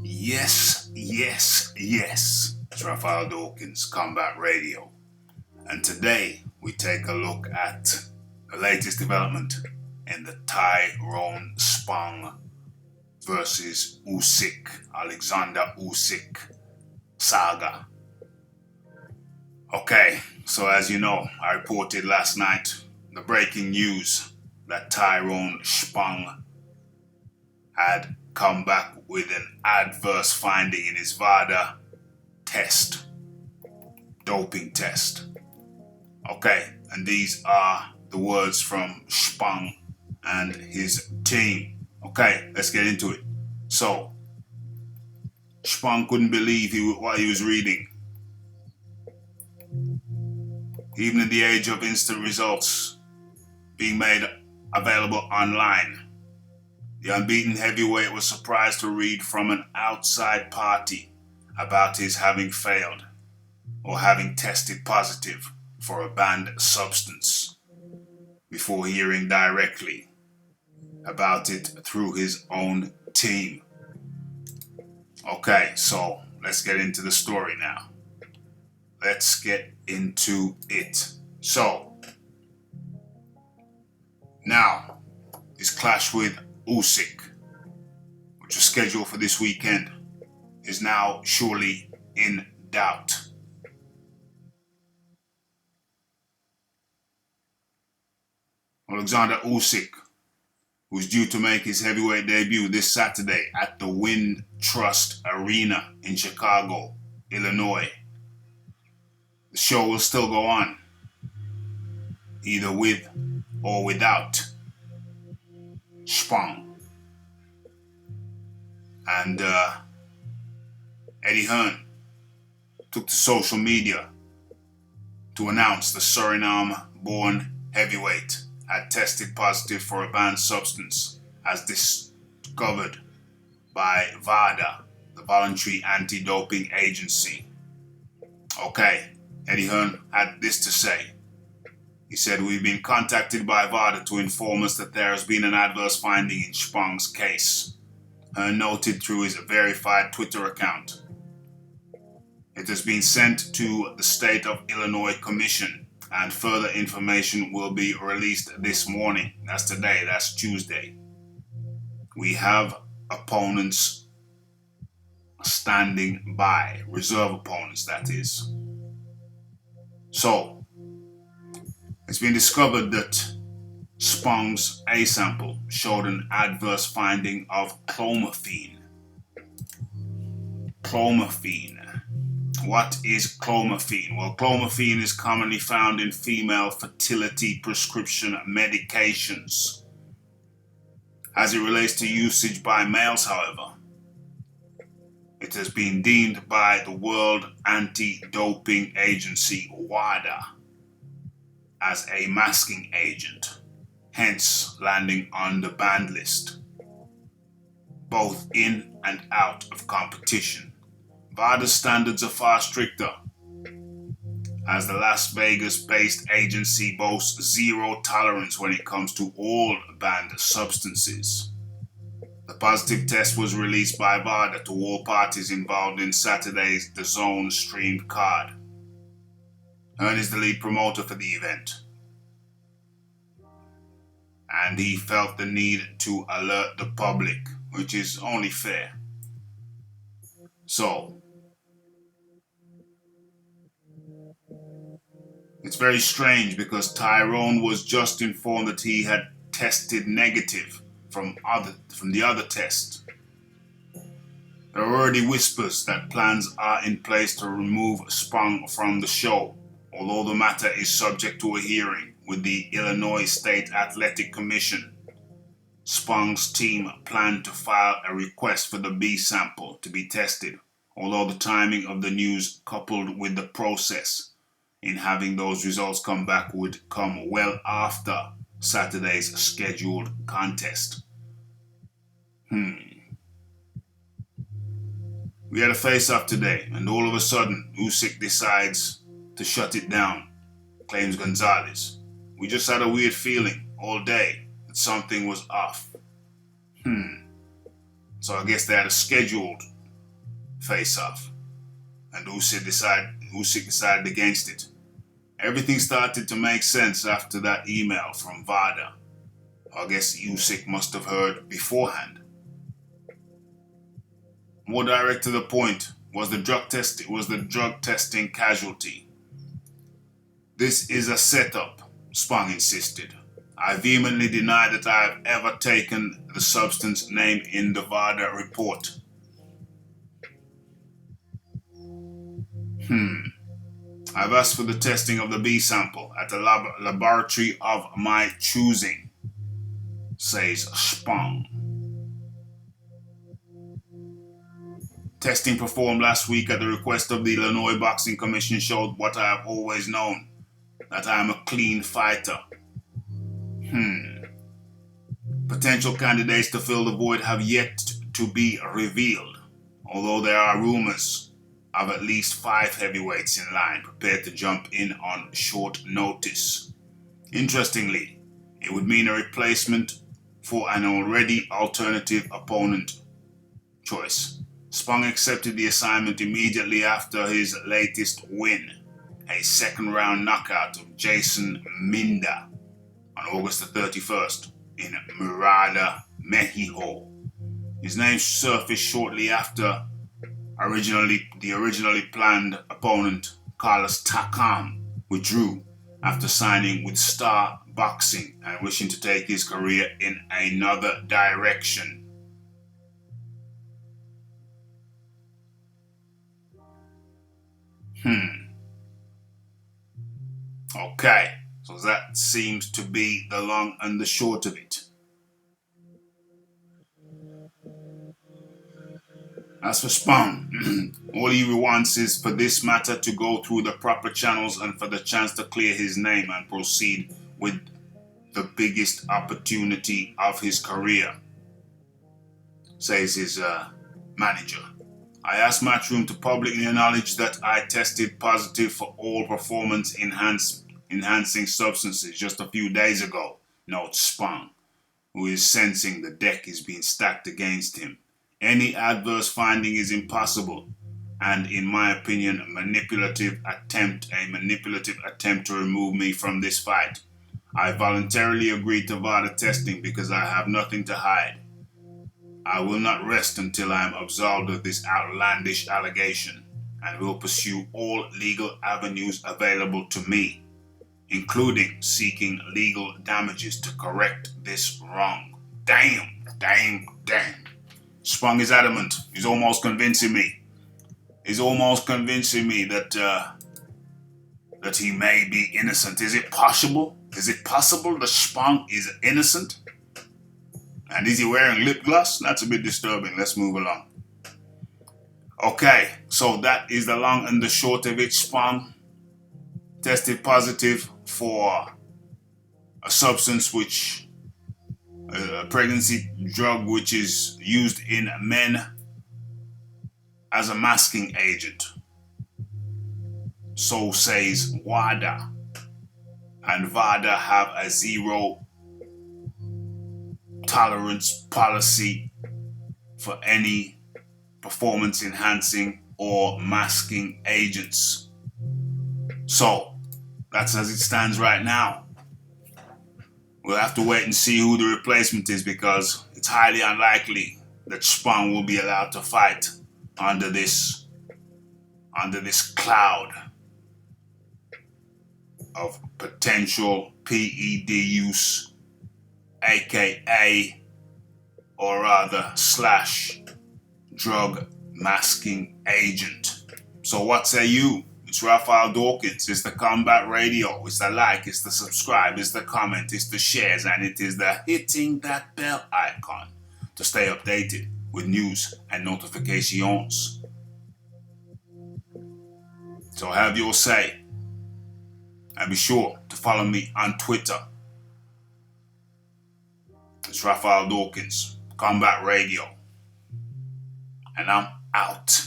Yes, yes, yes. It's Raphael Dawkins, Combat Radio. And today we take a look at the latest development in the Tyrone Spong versus Usyk, Oleksandr Usyk saga. Okay, so as you know, I reported last night the breaking news that Tyrone Spong had come back with an adverse finding in his VADA test, doping test. Okay, and these are the words from Spong and his team. Okay, let's get into it. So, Spong couldn't believe what he was reading. Even in the age of instant results being made available online, the unbeaten heavyweight was surprised to read from an outside party about his having failed or having tested positive for a banned substance before hearing directly about it through his own team. Okay, so let's get into the story now. Let's get into it. So, now, his clash with Usyk, which was scheduled for this weekend, is now surely in doubt. Oleksandr Usyk, who's due to make his heavyweight debut this Saturday at the Wind Trust Arena in Chicago, Illinois. The show will still go on, either with or without Spong. And Eddie Hearn took to social media to announce the Suriname-born heavyweight had tested positive for a banned substance as discovered by VADA, the Voluntary Anti-Doping Agency. Okay, Eddie Hearn had this to say. He said, "We've been contacted by VADA to inform us that there has been an adverse finding in Spong's case." Hearn noted through his verified Twitter account. "It has been sent to the State of Illinois Commission, and further information will be released this morning." That's today, that's Tuesday. "We have opponents standing by, reserve opponents, that is." So, it's been discovered that Spong's A sample showed an adverse finding of clomiphene. Clomiphene. What is clomiphene? Well, clomiphene is commonly found in female fertility prescription medications. As it relates to usage by males, however, it has been deemed by the World Anti-Doping Agency, WADA, as a masking agent, hence landing on the banned list, both in and out of competition. VADA's standards are far stricter, as the Las Vegas-based agency boasts zero tolerance when it comes to all banned substances. The positive test was released by VADA to all parties involved in Saturday's DAZN streamed card. Hearn is the lead promoter for the event, and he felt the need to alert the public, which is only fair. So, it's very strange because Tyrone was just informed that he had tested negative from the other test. There are already whispers that plans are in place to remove Spong from the show, although the matter is subject to a hearing with the Illinois State Athletic Commission. Spong's team planned to file a request for the B sample to be tested, although the timing of the news coupled with the process in having those results come back would come well after Saturday's scheduled contest. We had a face-off today, and all of a sudden, Usyk decides to shut it down, claims Gonzalez. "We just had a weird feeling all day that something was off." It's So I guess they had a scheduled face-off, and Usyk decided against it. Everything started to make sense after that email from VADA. I guess Usyk must have heard beforehand. More direct to the point, was the drug testing casualty. This is a setup, Spong insisted. I vehemently deny that I have ever taken the substance named in the VADA report. I've asked for the testing of the B sample at a laboratory of my choosing, says Spong. Testing performed last week at the request of the Illinois Boxing Commission showed what I have always known, that I am a clean fighter. Potential candidates to fill the void have yet to be revealed, although there are rumors of at least 5 heavyweights in line prepared to jump in on short notice. Interestingly, it would mean a replacement for an already alternative opponent choice. Spong accepted the assignment immediately after his latest win, a second-round knockout of Jason Minda on August the 31st in Murada, Mexico. His name surfaced shortly after the originally planned opponent, Carlos Takam, withdrew after signing with Star Boxing and wishing to take his career in another direction. Okay, so that seems to be the long and the short of it. As for Spong, all he wants is for this matter to go through the proper channels and for the chance to clear his name and proceed with the biggest opportunity of his career, says his manager. I asked Matchroom to publicly acknowledge that I tested positive for all performance enhancing substances just a few days ago, notes Spong, who is sensing the deck is being stacked against him. Any adverse finding is impossible, and in my opinion, a manipulative attempt to remove me from this fight. I voluntarily agreed to VADA testing because I have nothing to hide. I will not rest until I am absolved of this outlandish allegation, and will pursue all legal avenues available to me, including seeking legal damages to correct this wrong. Damn. Spong is adamant. He's almost convincing me that that he may be innocent. Is it possible? That Spong is innocent? And is he wearing lip gloss? That's a bit disturbing. Let's move along. Okay, so that is the long and the short of it. Spong tested positive for a substance a pregnancy drug which is used in men as a masking agent. So says WADA. And VADA have a zero tolerance policy for any performance enhancing or masking agents. So that's as it stands right now. We'll have to wait and see who the replacement is, because it's highly unlikely that Spong will be allowed to fight under this cloud of potential PED use, aka, or rather / drug masking agent. So what say you? It's Raphael Dawkins. It's the Combat Radio. It's the like, it's the subscribe, it's the comment, it's the shares, and it is the hitting that bell icon to stay updated with news and notifications. So have your say. And be sure to follow me on Twitter. It's Raphael Dawkins, Combat Radio. And I'm out.